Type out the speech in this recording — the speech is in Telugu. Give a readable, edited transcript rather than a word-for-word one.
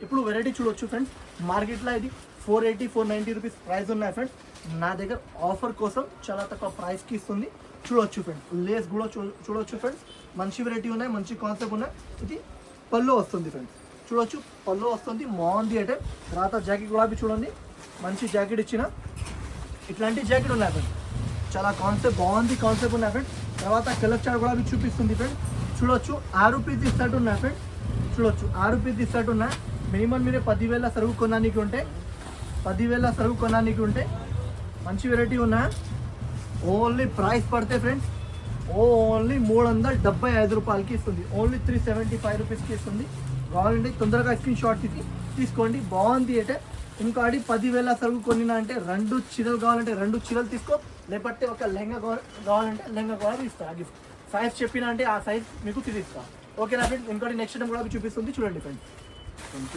ఇప్పుడు వెరైటీ చూడొచ్చు ఫ్రెండ్స్, మార్కెట్లో ఇది 480 490 రూపీస్ ప్రైస్ ఉన్నాయి ఫ్రెండ్స్. నా దగ్గర ఆఫర్ కోసం చాలా తక్కువ ప్రైస్కి ఇస్తుంది. చూడొచ్చు ఫ్రెండ్స్, లేస్ కూడా చూడొచ్చు ఫ్రెండ్స్, మంచి వెరైటీ ఉన్నాయి, మంచి కాన్సెప్ట్ ఉన్నాయి. ఇది పళ్ళు వస్తుంది ఫ్రెండ్స్, చూడొచ్చు పళ్ళు వస్తుంది, బాగుంది అంటే. తర్వాత జాకెట్ కూడా చూడండి, మంచి జాకెట్ ఇచ్చిన ఇట్లాంటి జాకెట్ ఉన్నాయి ఫ్రెండ్స్, చాలా కాన్సెప్ట్ బాగుంది, కాన్సెప్ట్ ఉన్నాయి ఫ్రెండ్స్. తర్వాత కలర్ చార్ట్ కూడా చూపిస్తుంది ఫ్రెండ్స్. చూడొచ్చు 6 పీస్ ఇస్తాటు ఉన్నాయి ఫ్రెండ్స్, చూడొచ్చు 6 పీస్ ఇస్తాటు ఉన్నాయి. మినిమం మీరే 10,000 సరుకు కొనడానికి ఉంటే 10,000 సరుకు కొనడానికి ఉంటే మంచి వెరైటీ ఉన్నాయి. ఓన్లీ ప్రైస్ పడితే ఫ్రెండ్స్ ఓన్లీ 375 రూపాయలకి ఇస్తుంది, ఓన్లీ 375 రూపీస్కి ఇస్తుంది. కావాలంటే తొందరగా స్క్రీన్ షాట్ తీసుకోండి, బాగుంది అంటే. ఇంకోటి 10,000 సరుకు కొనినా అంటే 2 చీరలు కావాలంటే 2 చీరలు తీసుకో, లేకపోతే ఒక లెహంగా కావాలంటే లెహంగా కూడా ఇస్తా గిఫ్ట్. సైజ్ చెప్పినా అంటే ఆ సైజ్ మీకు తీసిస్తా. ఓకేనా ఫ్రెండ్స్. ఇంకోటి నెక్స్ట్ టైం కూడా చూపిస్తుంది, చూడండి ఫ్రెండ్స్.